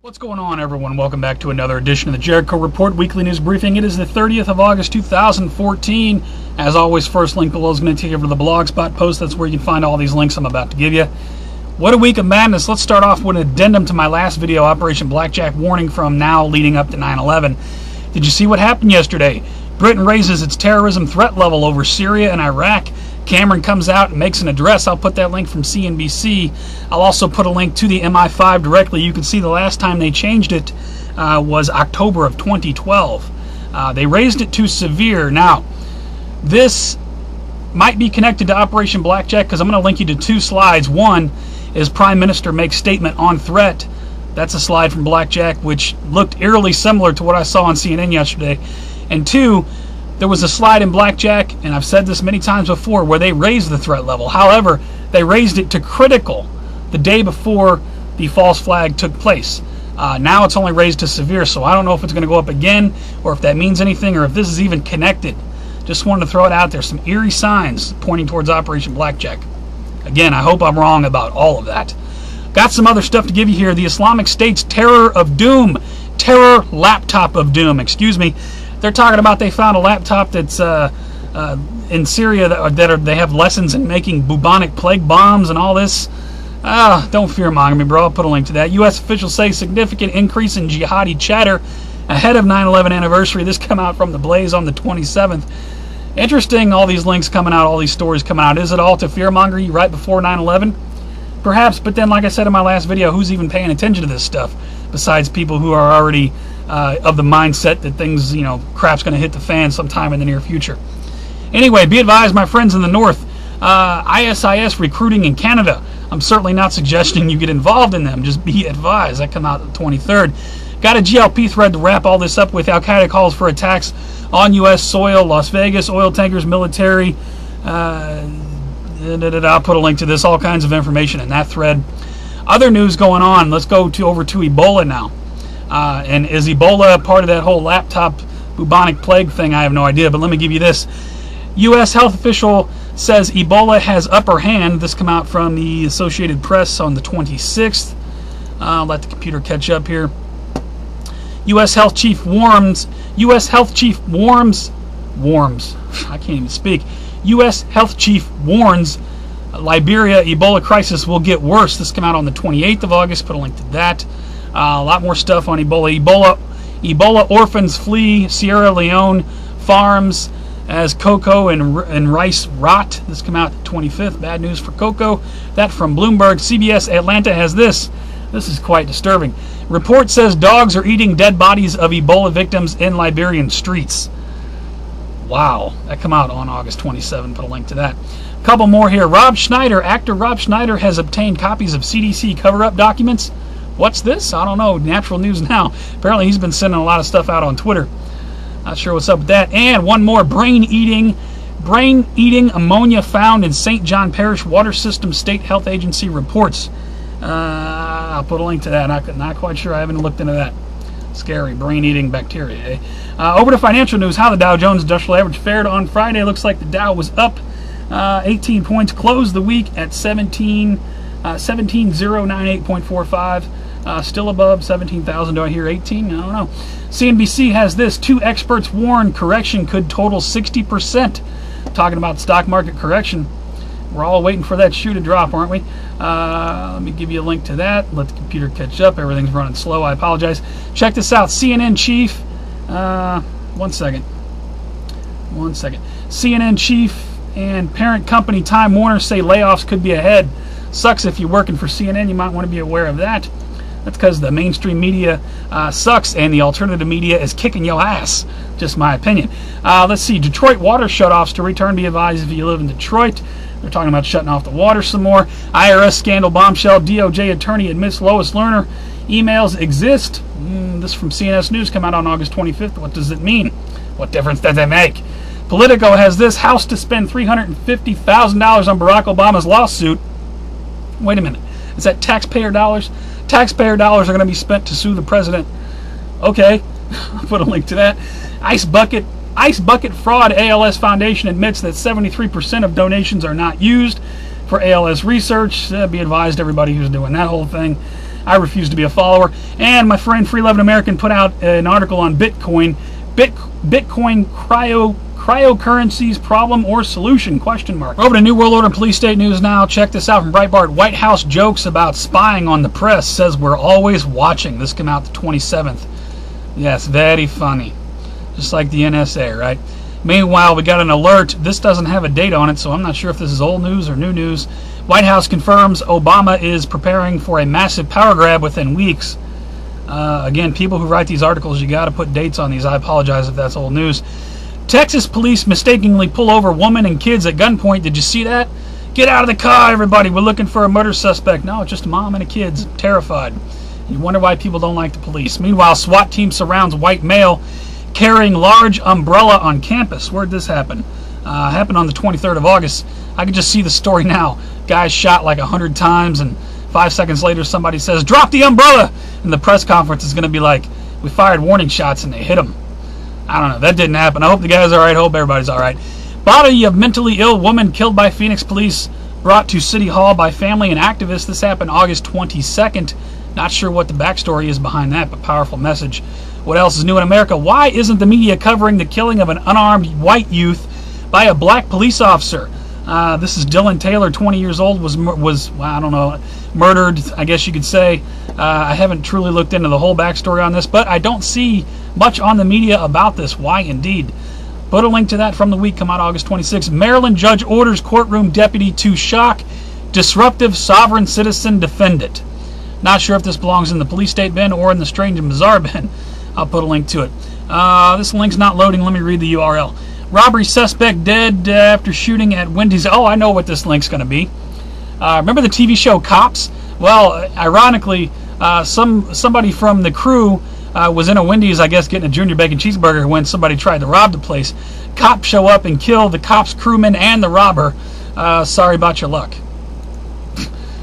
What's going on, everyone? Welcome back to another edition of the Jericho Report Weekly News Briefing. It is the 30th of August, 2014. As always, first link below is going to take you over to the Blogspot post. That's where you can find all these links I'm about to give you. What a week of madness. Let's start off with an addendum to my last video, Operation Blackjack warning from now leading up to 9/11. Did you see what happened yesterday? Britain raises its terrorism threat level over Syria and Iraq. Cameron comes out and makes an address. I'll put that link from CNBC. I'll also put a link to the MI5 directly. You can see the last time they changed it was October of 2012. They raised it to severe. Now, this might be connected to Operation Blackjack because I'm going to link you to two slides. One is Prime Minister makes statement on threat. That's a slide from Blackjack, which looked eerily similar to what I saw on CNN yesterday. And two, there was a slide in Blackjack, and I've said this many times before, where they raised the threat level. However, they raised it to critical the day before the false flag took place. Now it's only raised to severe, so I don't know if it's going to go up again, or if that means anything, or if this is even connected. Just wanted to throw it out there. Some eerie signs pointing towards Operation Blackjack. Again, I hope I'm wrong about all of that. Got some other stuff to give you here. The Islamic State's Terror Laptop of Doom, excuse me. They're talking about they found a laptop that's in Syria they have lessons in making bubonic plague bombs and all this. Don't fear-monger me, bro. I'll put a link to that. U.S. officials say significant increase in jihadi chatter ahead of 9/11 anniversary. This come out from the Blaze on the 27th. Interesting, all these links coming out, all these stories coming out. Is it all to fear-monger you right before 9/11? Perhaps, but then, like I said in my last video, who's even paying attention to this stuff besides people who are already of the mindset that things, crap's going to hit the fan sometime in the near future. Anyway, be advised, my friends in the North, ISIS recruiting in Canada. I'm certainly not suggesting you get involved in them. Just be advised. That come out the 23rd. Got a GLP thread to wrap all this up with. Al-Qaeda calls for attacks on U.S. soil, Las Vegas, oil tankers, military. I'll put a link to this, all kinds of information in that thread. Other news going on. Let's go over to Ebola now. And is Ebola part of that whole laptop bubonic plague thing? I have no idea, but let me give you this. U.S. health official says Ebola has upper hand. This come out from the Associated Press on the 26th. I'll let the computer catch up here. U.S. health chief warns. I can't even speak. U.S. health chief warns Liberia Ebola crisis will get worse. This came out on the 28th of August. Put a link to that. A lot more stuff on Ebola. Ebola orphans flee Sierra Leone farms as cocoa and rice rot. This came out the 25th. Bad news for cocoa. That from Bloomberg. CBS Atlanta has this. This is quite disturbing. Report says dogs are eating dead bodies of Ebola victims in Liberian streets. Wow. That come out on August 27th. Put a link to that. A couple more here. Actor Rob Schneider has obtained copies of CDC cover-up documents. What's this? I don't know. Natural News Now. Apparently he's been sending a lot of stuff out on Twitter. Not sure what's up with that. And one more. Brain-eating ammonia found in St. John Parish Water System State Health Agency reports. I'll put a link to that. Not quite sure. I haven't looked into that. Scary. Brain-eating bacteria, eh? Over to financial news. How the Dow Jones Industrial Average fared on Friday. Looks like the Dow was up 18 points. Closed the week at 17,098.45. Still above 17,000. Do I hear 18? I don't know. CNBC has this. Two experts warn correction could total 60%. Talking about stock market correction. We're all waiting for that shoe to drop, aren't we? Let me give you a link to that. Let the computer catch up. Everything's running slow. I apologize. Check this out. CNN chief. One second. CNN chief and parent company Time Warner say layoffs could be ahead. Sucks if you're working for CNN. You might want to be aware of that. That's because the mainstream media sucks and the alternative media is kicking your ass. Just my opinion. Let's see. Detroit water shutoffs to return. Be advised if you live in Detroit. They're talking about shutting off the water some more. IRS scandal bombshell. DOJ attorney admits Lois Lerner emails exist. This from CNS News come out on August 25th. What does it mean? What difference does it make? Politico has this. House to spend $350,000 on Barack Obama's lawsuit. Wait a minute. Is that taxpayer dollars? Taxpayer dollars are going to be spent to sue the president. Okay. I'll put a link to that. Ice bucket fraud. ALS Foundation admits that 73% of donations are not used for ALS research. Be advised, everybody who's doing that whole thing. I refuse to be a follower. And my friend Free Loving American put out an article on Bitcoin. Bitcoin cryptocurrencies problem or solution? Question mark. Over to New World Order Police State News now. Check this out from Breitbart. White House jokes about spying on the press, says we're always watching. This came out the 27th. Yes, very funny. Just like the NSA, right? Meanwhile, we got an alert. This doesn't have a date on it, so I'm not sure if this is old news or new news. White House confirms Obama is preparing for a massive power grab within weeks. Again, people who write these articles, you got to put dates on these. I apologize if that's old news. Texas police mistakenly pull over woman and kids at gunpoint. Did you see that? Get out of the car, everybody. We're looking for a murder suspect. No, it's just a mom and a kid's terrified. You wonder why people don't like the police. Meanwhile, SWAT team surrounds white male carrying large umbrella on campus. Where'd this happen? Happened on the 23rd of August. I can just see the story now. Guys shot like 100 times, and 5 seconds later somebody says, drop the umbrella! And the press conference is going to be like, we fired warning shots and they hit him. I don't know. That didn't happen. I hope the guy's all right. I hope everybody's all right. Body of mentally ill woman killed by Phoenix police brought to City Hall by family and activists. This happened August 22nd. Not sure what the backstory is behind that, but powerful message. What else is new in America? Why isn't the media covering the killing of an unarmed white youth by a black police officer? This is Dylan Taylor, 20 years old, was well, I don't know, murdered, I guess you could say. I haven't truly looked into the whole backstory on this, but I don't see much on the media about this. Why indeed? Put a link to that from the week, come out August 26th. Maryland judge orders courtroom deputy to shock disruptive sovereign citizen defendant. Not sure if this belongs in the police state bin or in the strange and bizarre bin. I'll put a link to it. This link's not loading. Let me read the URL. Robbery suspect dead after shooting at Wendy's. Oh, I know what this link's going to be. Remember the TV show Cops? Well, ironically, somebody from the crew was in a Wendy's, I guess, getting a junior bacon cheeseburger when somebody tried to rob the place. Cops show up and kill the cops, crewman, and the robber. Sorry about your luck.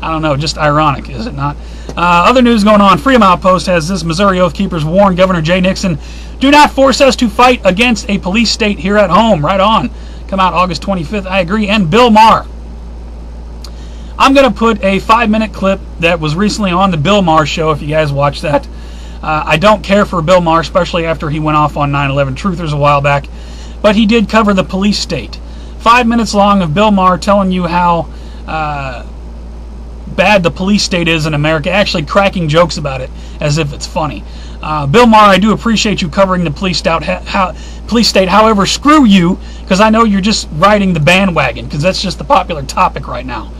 I don't know, just ironic, is it not? Other news going on. Freedom Outpost has this. Missouri Oath Keepers warn Governor Jay Nixon, do not force us to fight against a police state here at home. Right on. Come out August 25th. I agree. And Bill Maher. I'm going to put a 5-minute clip that was recently on the Bill Maher show, if you guys watch that. I don't care for Bill Maher, especially after he went off on 9/11 Truthers a while back. But he did cover the police state. 5 minutes long of Bill Maher telling you how bad the police state is in America, actually cracking jokes about it as if it's funny. Bill Maher, I do appreciate you covering the police state. However, screw you, because I know you're just riding the bandwagon, because that's just the popular topic right now.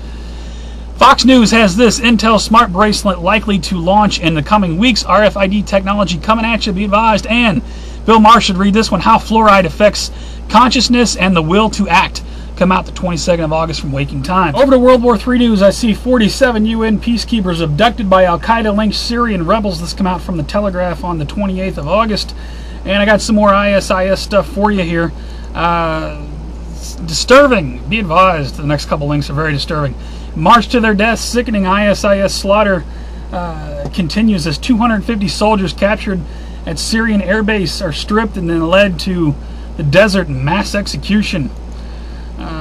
Fox News has this. Intel smart bracelet likely to launch in the coming weeks. RFID technology coming at you, be advised. And Bill Maher should read this one. How fluoride affects consciousness and the will to act. Come out the 22nd of August from Waking Times. Over to World War III news. I see 47 UN peacekeepers abducted by Al-Qaeda-linked Syrian rebels. This come out from the Telegraph on the 28th of August. And I got some more ISIS stuff for you here. Disturbing. Be advised. The next couple links are very disturbing. March to their deaths. Sickening ISIS slaughter continues as 250 soldiers captured at Syrian airbase are stripped and then led to the desert mass execution.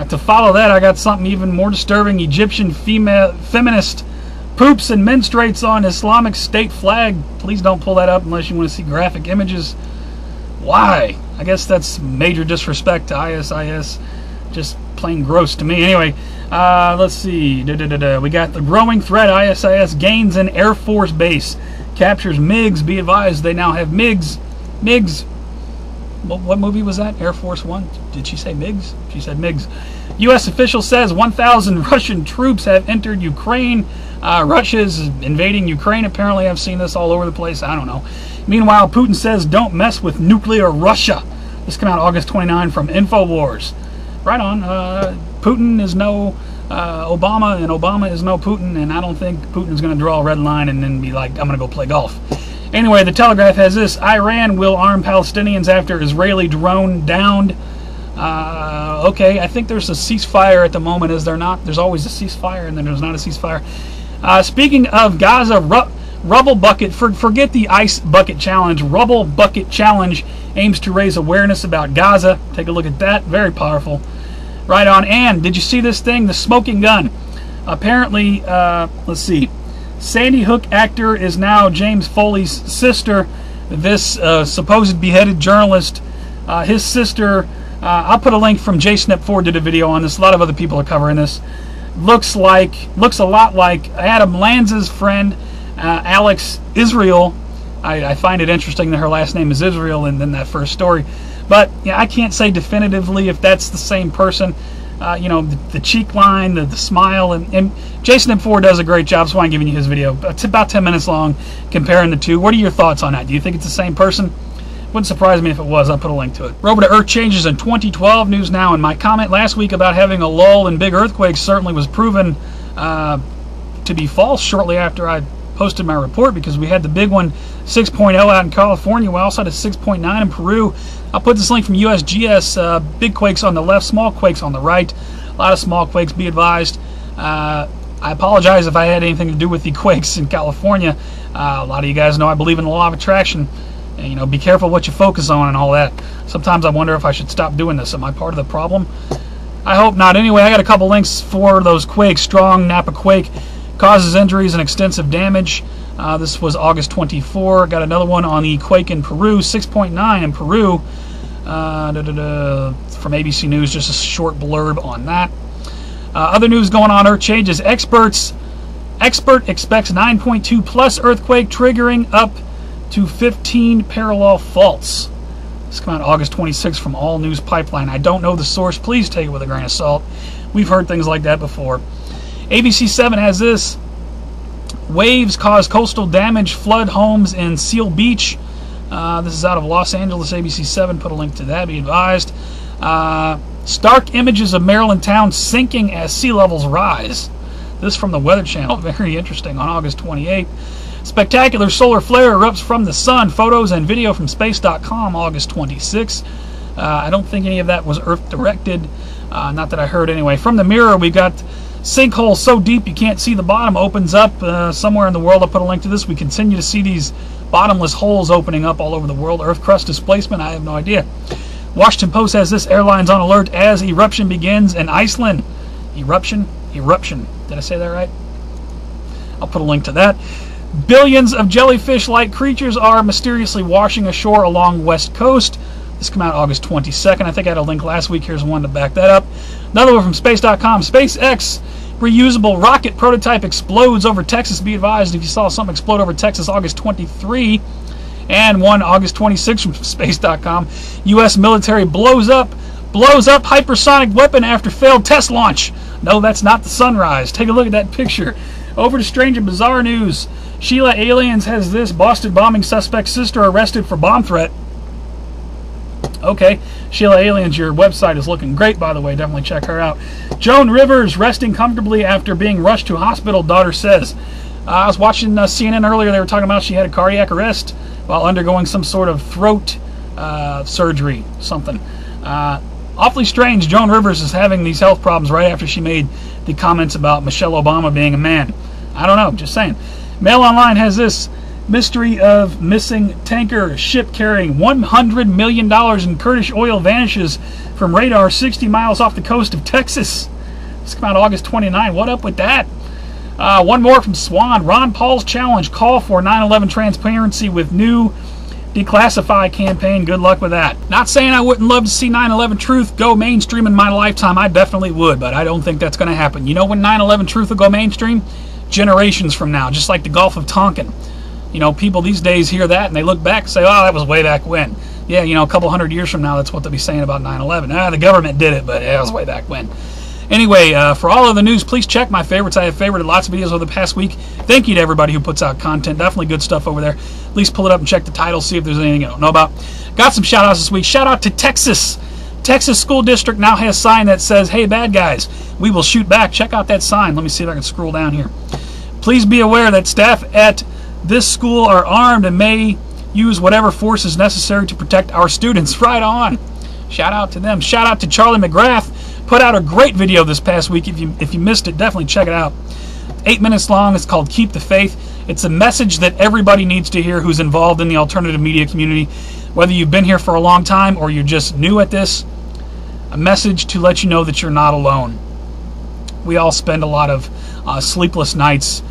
To follow that, I got something even more disturbing. Egyptian feminist poops and menstruates on Islamic State flag. Please don't pull that up unless you want to see graphic images. Why? I guess that's major disrespect to ISIS. Just plain gross to me. Anyway, let's see. We got the growing threat. ISIS gains an Air Force base. Captures MiGs. Be advised, they now have MiGs. MiGs. What movie was that? Air Force One? Did she say MiGs? She said MiGs. U.S. official says 1,000 Russian troops have entered Ukraine. Russia is invading Ukraine. Apparently, I've seen this all over the place. I don't know. Meanwhile, Putin says don't mess with nuclear Russia. This came out August 29 from InfoWars. Right on. Putin is no Obama, and Obama is no Putin, and I don't think Putin is going to draw a red line and then be like, I'm going to go play golf. Anyway, the Telegraph has this. Iran will arm Palestinians after Israeli drone downed. Okay, I think there's a ceasefire at the moment, is there not? There's always a ceasefire, and then there's not a ceasefire. Speaking of Gaza, Rubble Bucket, forget the Ice Bucket Challenge. Rubble Bucket Challenge aims to raise awareness about Gaza. Take a look at that. Very powerful. Right on. And did you see this thing? The smoking gun. Apparently, let's see. Sandy Hook actor is now James Foley's sister. This supposed beheaded journalist, his sister, I'll put a link from JSnip4 did a video on this. A lot of other people are covering this. Looks a lot like Adam Lanza's friend, Alex Israel. I find it interesting that her last name is Israel in that first story. But yeah, I can't say definitively if that's the same person. You know, the cheek line, the smile, and JSnip4 does a great job, so I'm giving you his video. It's about 10 minutes long comparing the two. What are your thoughts on that? Do you think it's the same person? Wouldn't surprise me if it was. I'll put a link to it. We're over to Earth changes in 2012 news now, and my comment last week about having a lull in big earthquakes certainly was proven to be false shortly after I posted my report, because we had the big one 6.0 out in California. We also had a 6.9 in Peru. I'll put this link from USGS. Big quakes on the left, small quakes on the right. A lot of small quakes, be advised. I apologize if I had anything to do with the quakes in California. A lot of you guys know I believe in the law of attraction. And, you know, be careful what you focus on and all that. Sometimes I wonder if I should stop doing this. Am I part of the problem? I hope not. Anyway, I got a couple links for those quakes. Strong Napa quake causes injuries and extensive damage. This was August 24. Got another one on the quake in Peru, 6.9 in Peru. From ABC News, just a short blurb on that. Other news going on, Earth changes. Expert expects 9.2 plus earthquake, triggering up to 15 parallel faults. This came out August 26 from All News Pipeline. I don't know the source. Please take it with a grain of salt. We've heard things like that before. ABC7 has this. Waves cause coastal damage, flood homes in Seal Beach. This is out of Los Angeles, ABC7. Put a link to that, be advised. Stark images of Maryland towns sinking as sea levels rise. This from the Weather Channel. Very interesting on August 28. Spectacular solar flare erupts from the sun. Photos and video from space.com, August 26. I don't think any of that was Earth-directed. Not that I heard anyway. From the Mirror, we got sinkhole so deep you can't see the bottom. Opens up somewhere in the world. I'll put a link to this. We continue to see these bottomless holes opening up all over the world. Earth crust displacement, I have no idea. Washington Post has this. Airlines on alert as eruption begins in Iceland. Eruption? Did I say that right? I'll put a link to that. Billions of jellyfish-like creatures are mysteriously washing ashore along West Coast. This came out August 22nd. I think I had a link last week. Here's one to back that up. Another one from space.com. SpaceX reusable rocket prototype explodes over Texas. Be advised if you saw something explode over Texas August 23. And one August 26 from space.com. U.S. military blows up hypersonic weapon after failed test launch. No, that's not the sunrise. Take a look at that picture. Over to strange and bizarre news. Sheila Aliens has this. Boston bombing suspect sister arrested for bomb threat. Okay, Sheila Aliens, your website is looking great, by the way. Definitely check her out. Joan Rivers resting comfortably after being rushed to hospital, daughter says. I was watching CNN earlier. They were talking about she had a cardiac arrest while undergoing some sort of throat surgery, something. Awfully strange. Joan Rivers is having these health problems right after she made the comments about Michelle Obama being a man. I don't know, just saying. Mail Online has this. Mystery of missing tanker ship carrying $100 million in Kurdish oil vanishes from radar 60 miles off the coast of Texas. This came out August 29. What up with that? One more from Swan. Ron Paul's challenge. Call for 9/11 transparency with new declassify campaign. Good luck with that. Not saying I wouldn't love to see 9/11 truth go mainstream in my lifetime. I definitely would, but I don't think that's going to happen. You know when 9/11 truth will go mainstream? Generations from now, just like the Gulf of Tonkin. You know, people these days hear that and they look back and say, oh, that was way back when. Yeah, you know, a couple hundred years from now, that's what they'll be saying about 9/11. The government did it, but it was way back when. Anyway, for all of the news, please check my favorites. I have favorited lots of videos over the past week. Thank you to everybody who puts out content. Definitely good stuff over there. At least pull it up and check the title, see if there's anything you don't know about. Got some shout-outs this week. Shout out to Texas. Texas School District now has a sign that says, hey, bad guys, we will shoot back. Check out that sign. Let me see if I can scroll down here. Please be aware that staff at this school are armed and may use whatever force is necessary to protect our students. Right on. Shout out to them. Shout out to Charlie Mcgrath. Put out a great video this past week. If you missed it, definitely check it out. 8 minutes long. It's called Keep the Faith. It's a message that everybody needs to hear who's involved in the alternative media community. Whether you've been here for a long time or you're just new at this, a message to let you know that you're not alone. We all spend a lot of sleepless nights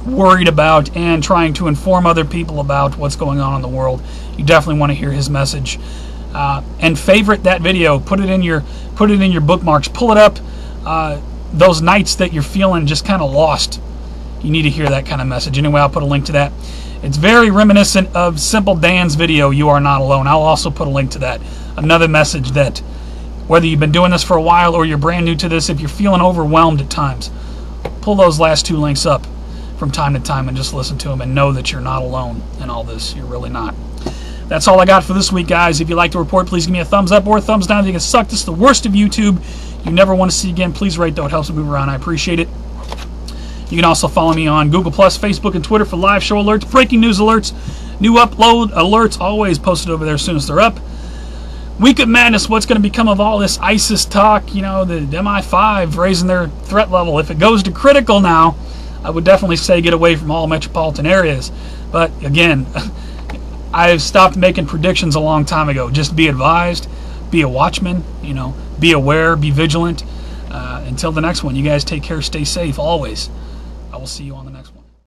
worried about and trying to inform other people about what's going on in the world. You definitely want to hear his message. And favorite that video. Put it in your bookmarks. Pull it up. Those nights that you're feeling just kind of lost, you need to hear that kind of message. Anyway, I'll put a link to that. It's very reminiscent of Simple Dan's video, You Are Not Alone. I'll also put a link to that. Another message that, whether you've been doing this for a while or you're brand new to this, if you're feeling overwhelmed at times, pull those last two links up from time to time and just listen to them and know that you're not alone in all this. You're really not. That's all I got for this week, guys. If you like the report, please give me a thumbs up or a thumbs down. If you can suck this, the worst of YouTube you never want to see again, please rate, though. It helps me move around. I appreciate it. You can also follow me on Google+, Facebook, and Twitter for live show alerts, breaking news alerts, new upload alerts, always posted over there as soon as they're up. Week of Madness, what's going to become of all this ISIS talk? You know, the MI5 raising their threat level. If it goes to critical now, I would definitely say get away from all metropolitan areas. But again, I've stopped making predictions a long time ago. Just be advised, be a watchman, you know, be aware, be vigilant. Until the next one, you guys take care, stay safe, always. I will see you on the next one.